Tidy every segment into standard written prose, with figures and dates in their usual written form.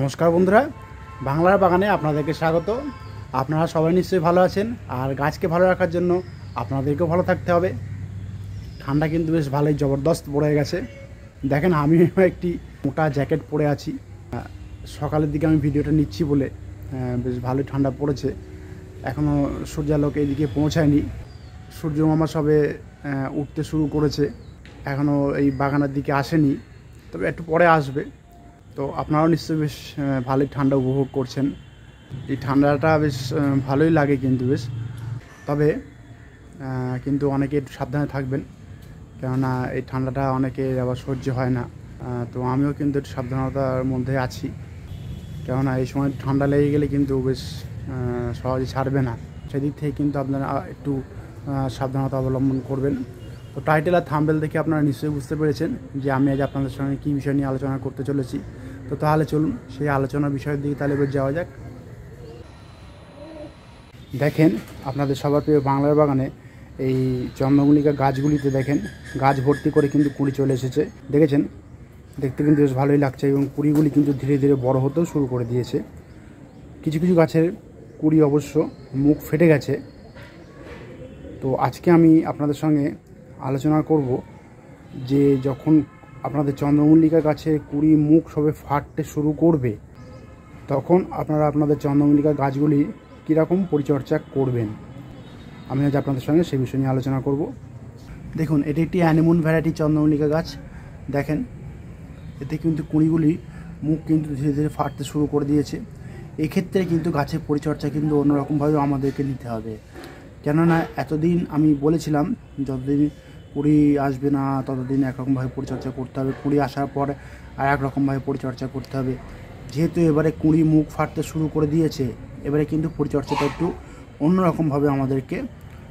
নমস্কার বন্ধুরা, বাংলার বাগানে আপনাদেরকে স্বাগত। আপনারা সবাই নিশ্চয়ই ভালো আছেন, আর গাছকে ভালো রাখার জন্য আপনাদেরকেও ভালো থাকতে হবে। ঠান্ডা কিন্তু বেশ ভালোই জবরদস্ত পড়ে গেছে। দেখেন, আমিও একটি মোটা জ্যাকেট পরে আছি। সকালের দিকে আমি ভিডিওটা নিচ্ছি বলে বেশ ভালোই ঠান্ডা পড়েছে। এখনও সূর্যালোক এইদিকে পৌঁছায়নি। সূর্য মামা সবে উঠতে শুরু করেছে, এখনও এই বাগানের দিকে আসেনি, তবে একটু পরে আসবে। তো আপনারাও নিশ্চয়ই বেশ ভালোই ঠান্ডা উপভোগ করছেন। এই ঠান্ডাটা বেশ ভালোই লাগে কিন্তু বেশ, তবে কিন্তু অনেকে একটু সাবধানে থাকবেন, কেননা এই ঠান্ডাটা অনেকে আবার সহ্য হয় না। তো আমিও কিন্তু একটু সাবধানতার মধ্যে আছি, কেননা এই সময় ঠান্ডা লেগে গেলে কিন্তু বেশ সহজে ছাড়বে না। সেদিক থেকে কিন্তু আপনারা একটু সাবধানতা অবলম্বন করবেন। তো টাইটেল আর থাম্বনেল দেখে আপনারা নিশ্চয়ই বুঝতে পেরেছেন যে আমি আজ আপনাদের সঙ্গে কী বিষয় নিয়ে আলোচনা করতে চলেছি। তো তাহলে চলুন সেই আলোচনার বিষয়ের দিকে তাহলে এবার যাওয়া যাক। দেখেন, আপনাদের সবার প্রিয় বাংলার বাগানে এই চন্দ্রমল্লিকা গাছগুলিতে দেখেন গাছ ভর্তি করে কিন্তু কুড়ি চলে এসেছে। দেখেছেন, দেখতে কিন্তু বেশ ভালোই লাগছে, এবং কুড়িগুলি কিন্তু ধীরে ধীরে বড় হতেও শুরু করে দিয়েছে। কিছু কিছু গাছের কুড়ি অবশ্য মুখ ফেটে গেছে। তো আজকে আমি আপনাদের সঙ্গে আলোচনা করব যে যখন আপনাদের চন্দ্রমল্লিকা গাছে কুড়ি মুখ সবে ফাটতে শুরু করবে, তখন আপনারা আপনাদের চন্দ্রমল্লিকা গাছগুলি কীরকম পরিচর্যা করবেন। আমি আজ আপনাদের সঙ্গে সেই বিষয় নিয়ে আলোচনা করব। দেখুন, এটি একটি অ্যানিমন ভ্যারাইটি চন্দ্রমল্লিকা গাছ। দেখেন, এতে কিন্তু কুড়িগুলি মুখ কিন্তু ধীরে ধীরে ফাটতে শুরু করে দিয়েছে। এক্ষেত্রে কিন্তু গাছের পরিচর্যা কিন্তু অন্যরকমভাবে আমাদেরকে নিতে হবে, কেননা এতদিন আমি বলেছিলাম যতদিন কুড়ি আসবে না ততদিন একরকমভাবে পরিচর্যা করতে হবে, কুড়ি আসার পর আর একরকমভাবে পরিচর্যা করতে হবে। যেহেতু এবারে কুড়ি মুখ ফাটতে শুরু করে দিয়েছে, এবারে কিন্তু পরিচর্যাটা একটু অন্যরকমভাবে আমাদেরকে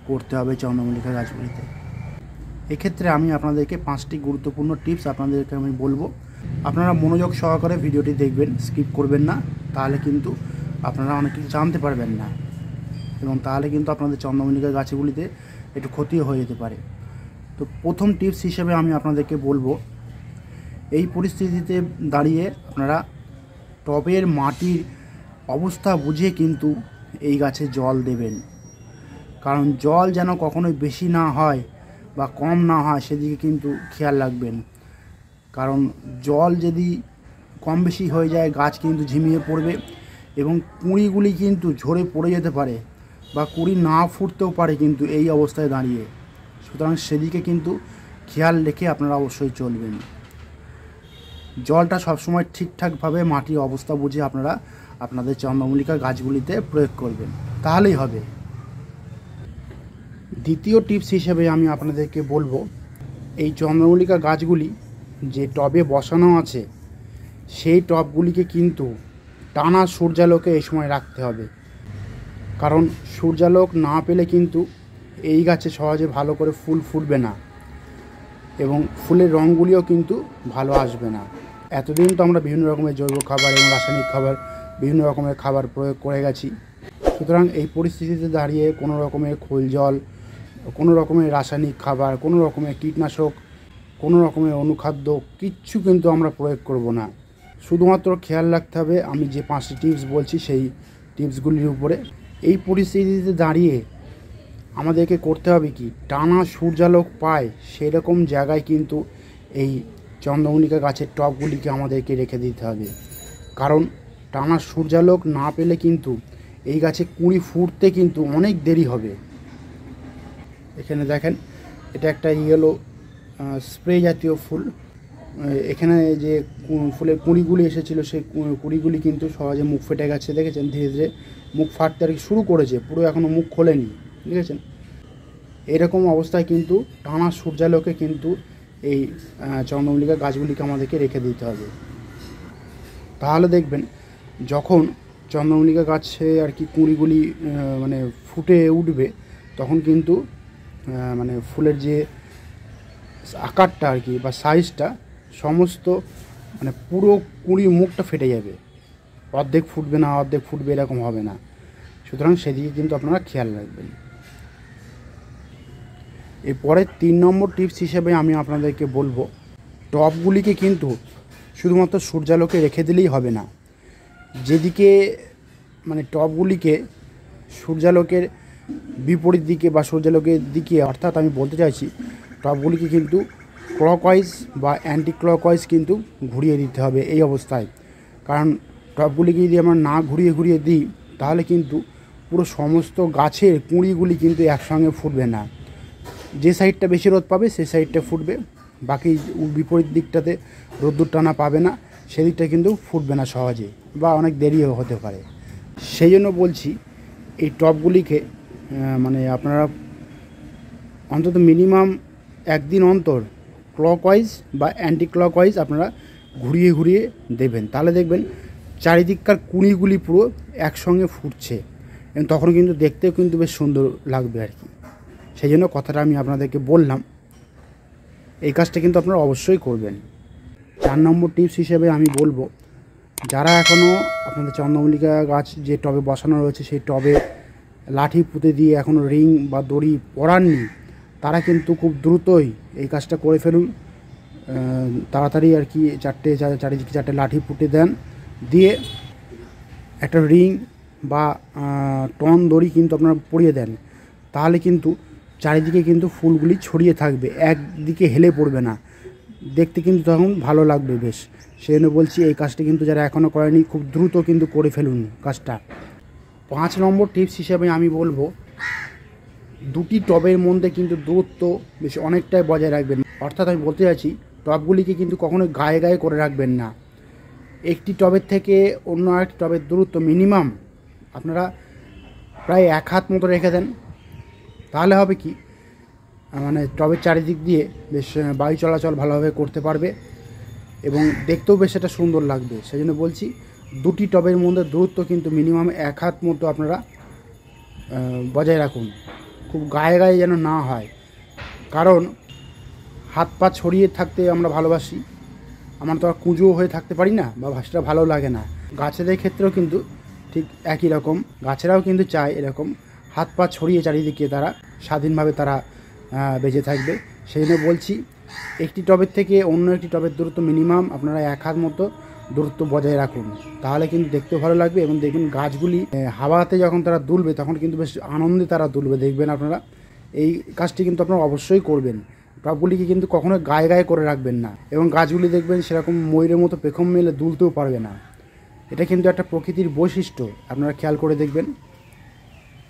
করতে হবে চন্দ্রমল্লিকা গাছগুলিতে। এক্ষেত্রে আমি আপনাদেরকে 5টি গুরুত্বপূর্ণ টিপস আপনাদেরকে আমি বলবো। আপনারা মনোযোগ সহকারে ভিডিওটি দেখবেন, স্কিপ করবেন না, তাহলে কিন্তু আপনারা অনেক কিছু জানতে পারবেন না, এবং তাহলে কিন্তু আপনাদের চন্দ্রমল্লিকা গাছগুলিতে একটু ক্ষতিও হয়ে যেতে পারে। তো প্রথম টিপস হিসেবে আমি আপনাদেরকে বলবো, এই পরিস্থিতিতে দাঁড়িয়ে আপনারা টবের মাটির অবস্থা বুঝে কিন্তু এই গাছে জল দেবেন। কারণ জল যেন কখনোই বেশি না হয় বা কম না হয়, সেদিকে কিন্তু খেয়াল রাখবেন। কারণ জল যদি কম বেশি হয়ে যায়, গাছ কিন্তু ঝিমিয়ে পড়বে এবং কুঁড়িগুলি কিন্তু ঝরে পড়ে যেতে পারে, বা কুঁড়ি না ফুটতেও পারে কিন্তু এই অবস্থায় দাঁড়িয়ে। সুতরাং সেদিকে কিন্তু খেয়াল রেখে আপনারা অবশ্যই চলবেন। জলটা সবসময় ঠিকঠাকভাবে মাটির অবস্থা বুঝে আপনারা আপনাদের চন্দ্রমল্লিকা গাছগুলিতে প্রয়োগ করবেন, তাহলেই হবে। দ্বিতীয় টিপস হিসেবে আমি আপনাদেরকে বলবো, এই চন্দ্রমল্লিকা গাছগুলি যে টবে বসানো আছে, সেই টবগুলিকে কিন্তু টানা সূর্যালোকে এই সময় রাখতে হবে। কারণ সূর্যালোক না পেলে কিন্তু এই গাছে সহজে ভালো করে ফুল ফুটবে না, এবং ফুলের রঙগুলিও কিন্তু ভালো আসবে না। এতদিন তো আমরা বিভিন্ন রকমের জৈব খাবার এবং রাসায়নিক খাবার, বিভিন্ন রকমের খাবার প্রয়োগ করে গেছি। সুতরাং এই পরিস্থিতিতে দাঁড়িয়ে কোনো রকমের খোল জল, কোনো রকমের রাসায়নিক খাবার, কোনো রকমের কীটনাশক, কোনো রকমের অনুখাদ্য কিচ্ছু কিন্তু আমরা প্রয়োগ করব না। শুধুমাত্র খেয়াল রাখতে হবে আমি যে 5টি টিপস বলছি সেই টিপসগুলির উপরে। এই পরিস্থিতিতে দাঁড়িয়ে আমাদেরকে করতে হবে কি, টানা সূর্যালোক পায় সেরকম জায়গায় কিন্তু এই চন্দ্রমল্লিকা গাছের টবগুলিকে আমাদেরকে রেখে দিতে হবে। কারণ টানা সূর্যালোক না পেলে কিন্তু এই গাছে কুঁড়ি ফুটতে কিন্তু অনেক দেরি হবে। এখানে দেখেন, এটা একটা ইয়েলো স্প্রে জাতীয় ফুল। এখানে যে ফুলের কুঁড়িগুলি এসেছিলো, সেই কুঁড়িগুলি কিন্তু সহজে মুখ ফেটে গেছে। দেখেছেন, ধীরে ধীরে মুখ ফাটতে আর কি শুরু করেছে, পুরো এখনও মুখ খোলেনি। দেখেছেন, এরকম অবস্থায় কিন্তু টানা সূর্যালোকে কিন্তু এই চন্দ্রমল্লিকা গাছগুলিকে আমাদেরকে রেখে দিতে হবে। তাহলে দেখবেন যখন চন্দ্রমল্লিকা গাছে আর কি কুঁড়িগুলি মানে ফুটে উঠবে, তখন কিন্তু মানে ফুলের যে আকারটা আর কি বা সাইজটা সমস্ত মানে পুরো কুঁড়ি মুখটা ফেটে যাবে, অর্ধেক ফুটবে না অর্ধেক ফুটবে এরকম হবে না। সুতরাং সেদিকে কিন্তু আপনারা খেয়াল রাখবেন। এরপরে 3 নম্বর টিপস হিসেবে আমি আপনাদেরকে বলবো, টবগুলিকে কিন্তু শুধুমাত্র সূর্যালোকে রেখে দিলেই হবে না, যেদিকে মানে টবগুলিকে সূর্যালোকের বিপরীত দিকে বা সূর্যালোকের দিকে, অর্থাৎ আমি বলতে চাইছি টবগুলিকে কিন্তু ক্লকওয়াইজ বা অ্যান্টি ক্লকওয়াইজ কিন্তু ঘুরিয়ে দিতে হবে এই অবস্থায়। কারণ টবগুলিকে যদি আমরা না ঘুরিয়ে ঘুরিয়ে দিই তাহলে কিন্তু পুরো সমস্ত গাছের কুঁড়িগুলি কিন্তু একসঙ্গে ফুটবে না। যে সাইডটা বেশি রোদ পাবে সেই সাইডটা ফুটবে, বাকি বিপরীত দিকটাতে রোদ্দুর টানা পাবে না, সেদিকটা কিন্তু ফুটবে না সহজে বা অনেক দেরিও হতে পারে। সেই জন্য বলছি এই টবগুলিকে মানে আপনারা অন্তত মিনিমাম একদিন অন্তর ক্লকওয়াইজ বা অ্যান্টি ক্লকওয়াইজ আপনারা ঘুরিয়ে ঘুরিয়ে দেবেন। তাহলে দেখবেন চারিদিককার কুঁড়িগুলি পুরো একসঙ্গে ফুটছে এবং তখন কিন্তু দেখতেও কিন্তু বেশ সুন্দর লাগবে আর কি। সেই জন্য কথাটা আমি আপনাদেরকে বললাম, এই কাজটা কিন্তু আপনারা অবশ্যই করবেন। 4 নম্বর টিপস হিসেবে আমি বলবো, যারা এখনও আপনাদের চন্দ্রমল্লিকা গাছ যে টবে বসানো রয়েছে সেই টবে লাঠি পুঁতে দিয়ে এখনও রিং বা দড়ি পরাননি, তারা কিন্তু খুব দ্রুতই এই কাজটা করে ফেলুন। তাড়াতাড়ি আর কি চারিদিকে 4টে লাঠি পুঁতে দেন, দিয়ে একটা রিং বা টন দড়ি কিন্তু আপনারা পরিয়ে দেন। তাহলে কিন্তু চারিদিকে কিন্তু ফুলগুলি ছড়িয়ে থাকবে, একদিকে হেলে পড়বে না, দেখতে কিন্তু তখন ভালো লাগবে বেশ। সেই জন্য বলছি এই কাজটি কিন্তু যারা এখনও করেনি খুব দ্রুত কিন্তু করে ফেলুন কাজটা। 5 নম্বর টিপস হিসেবে আমি বলবো, দুটি টবের মধ্যে কিন্তু দূরত্ব বেশ অনেকটাই বজায় রাখবেন। অর্থাৎ আমি বলতে চাইছি টবগুলিকে কিন্তু কখনোই গায়ে গায়ে করে রাখবেন না। একটি টবের থেকে অন্য আরেকটি টবের দূরত্ব মিনিমাম আপনারা প্রায় 1 হাত মতো রেখে দেন। তাহলে হবে কি, মানে টবের চারিদিক দিয়ে বেশ বায়ু চলাচল ভালোভাবে করতে পারবে এবং দেখতেও বেশ এটা সুন্দর লাগবে। সেই জন্য বলছি দুটি টবের মধ্যে দূরত্ব কিন্তু মিনিমাম 1 হাত মতো আপনারা বজায় রাখুন, খুব গায়ে গায়ে যেন না হয়। কারণ হাত পা ছড়িয়ে থাকতে আমরা ভালোবাসি, আমরা তো আর কুঁজো হয়ে থাকতে পারি না বা সেটা ভালো লাগে না। গাছেদের ক্ষেত্রেও কিন্তু ঠিক একই রকম, গাছেরাও কিন্তু চায় এরকম হাত পা ছড়িয়ে চারিদিকে তারা স্বাধীনভাবে তারা বেঁচে থাকবে। সেই জন্য বলছি একটি টবের থেকে অন্য একটি টবের দূরত্ব মিনিমাম আপনারা 1 হাত মতো দূরত্ব বজায় রাখুন, তাহলে কিন্তু দেখতেও ভালো লাগবে এবং দেখবেন গাছগুলি হাওয়াতে যখন তারা দুলবে তখন কিন্তু বেশ আনন্দে তারা দুলবে। দেখবেন আপনারা এই কাজটি কিন্তু আপনারা অবশ্যই করবেন। টবগুলিকে কিন্তু কখনো গায়ে গায়ে করে রাখবেন না এবং গাছগুলি দেখবেন সেরকম ময়ূরের মতো পেখম মেলে দুলতেও পারবে না। এটা কিন্তু একটা প্রকৃতির বৈশিষ্ট্য, আপনারা খেয়াল করে দেখবেন।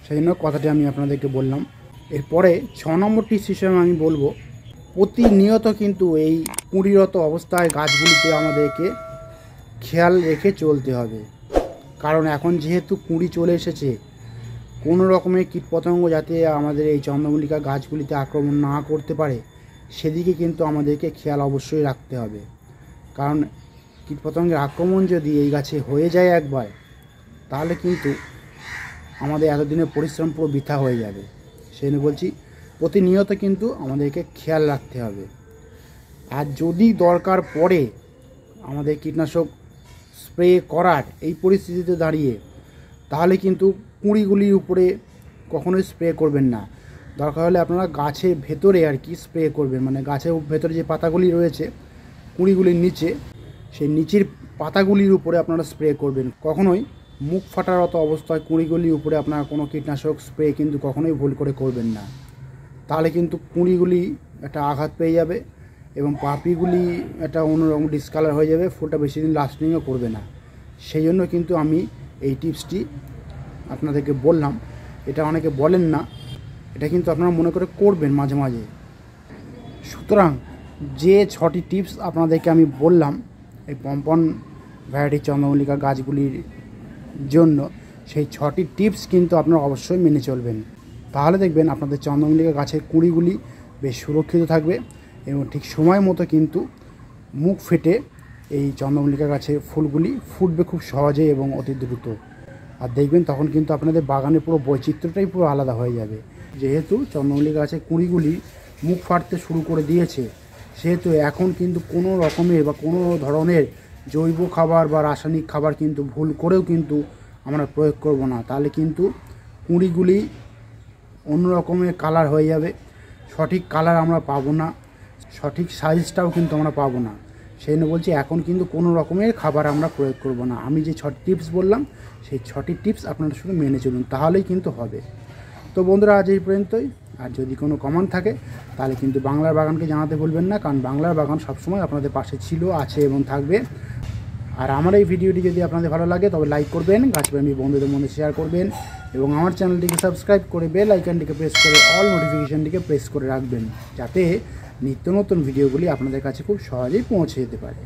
সেই জন্য কথাটি আমি আপনাদেরকে বললাম। এরপরে 6 নম্বর টিপস হিসেবে আমি বলবো, প্রতিনিয়ত কিন্তু এই কুঁড়িরত অবস্থায় গাছগুলিতে আমাদেরকে খেয়াল রেখে চলতে হবে। কারণ এখন যেহেতু কুঁড়ি চলে এসেছে, কোনো রকমের কীটপতঙ্গ যাতে আমাদের এই চন্দ্রমল্লিকা গাছগুলিতে আক্রমণ না করতে পারে সেদিকে কিন্তু আমাদেরকে খেয়াল অবশ্যই রাখতে হবে। কারণ কীটপতঙ্গের আক্রমণ যদি এই গাছে হয়ে যায় একবার, তাহলে কিন্তু আমাদের এতদিনের পরিশ্রম পুরো বৃথা হয়ে যাবে। সেই জন্য বলছি প্রতিনিয়ত কিন্তু আমাদেরকে খেয়াল রাখতে হবে। আর যদি দরকার পড়ে আমাদের কীটনাশক স্প্রে করার এই পরিস্থিতিতে দাঁড়িয়ে, তাহলে কিন্তু কুঁড়িগুলির উপরে কখনোই স্প্রে করবেন না। দরকার হলে আপনারা গাছের ভেতরে আর কি স্প্রে করবেন, মানে গাছের ভেতরে যে পাতাগুলি রয়েছে কুঁড়িগুলির নিচে, সেই নিচের পাতাগুলির উপরে আপনারা স্প্রে করবেন। কখনোই মুখ ফাটার মতো অবস্থায় কুঁড়িগুলির উপরে আপনারা কোনো কীটনাশক স্প্রে কিন্তু কখনোই ভুল করে করবেন না। তাহলে কিন্তু কুঁড়িগুলি একটা আঘাত পেয়ে যাবে এবং পাপড়িগুলি একটা অন্যরকম ডিসকালার হয়ে যাবে, ফুলটা বেশি দিন লাস্টিংও করবে না। সেই জন্য কিন্তু আমি এই টিপসটি আপনাদেরকে বললাম। এটা অনেকে বলেন না, এটা কিন্তু আপনারা মনে করে করবেন মাঝে মাঝে। সুতরাং যে 6টি টিপস আপনাদেরকে আমি বললাম এই পম্পন ভ্যারাইটি চন্দ্রমল্লিকা গাছগুলির জন্য, সেই 6টি টিপস কিন্তু আপনারা অবশ্যই মেনে চলবেন। তাহলে দেখবেন আপনাদের চন্দ্রমল্লিকা গাছের কুঁড়িগুলি বেশ সুরক্ষিত থাকবে এবং ঠিক সময় মতো কিন্তু মুখ ফেটে এই চন্দ্রমল্লিকা গাছের ফুলগুলি ফুটবে খুব সহজে এবং অতি দ্রুত। আর দেখবেন তখন কিন্তু আপনাদের বাগানের পুরো বৈচিত্র্যটাই পুরো আলাদা হয়ে যাবে। যেহেতু চন্দ্রমল্লিকা গাছের কুঁড়িগুলি মুখ ফাটতে শুরু করে দিয়েছে, সেহেতু এখন কিন্তু কোনো রকমের বা কোনো ধরনের জৈব খাবার বা রাসায়নিক খাবার কিন্তু ভুল করেও কিন্তু আমরা প্রয়োগ করব না। তাহলে কিন্তু কুঁড়িগুলি অন্য রকমের কালার হয়ে যাবে, সঠিক কালার আমরা পাবো না, সঠিক সাইজটাও কিন্তু আমরা পাবো না। সেই জন্য বলছি এখন কিন্তু কোনো রকমের খাবার আমরা প্রয়োগ করব না। আমি যে 6টি টিপস বললাম সেই 6টি টিপস আপনারা শুধু মেনে চলুন, তাহলেই কিন্তু হবে। তো বন্ধুরা আজ এই পর্যন্তই। আর যদি কোনো কমেন্ট থাকে তাহলে কিন্তু বাংলার বাগানকে জানাতে ভুলবেন না, কারণ বাংলার বাগান সবসময় আপনাদের পাশে ছিল, আছে এবং থাকবে। আর আমার এই ভিডিওটি যদি আপনাদের ভালো লাগে তবে লাইক করবেন, গাছপ্রেমী বন্ধুদের মধ্যে শেয়ার করবেন এবং আমার চ্যানেলটিকে সাবস্ক্রাইব করে বেল আইকনটিকে প্রেস করে অল নোটিফিকেশানটিকে প্রেস করে রাখবেন, যাতে নিত্য নতুন ভিডিওগুলি আপনাদের কাছে খুব সহজেই পৌঁছে যেতে পারে।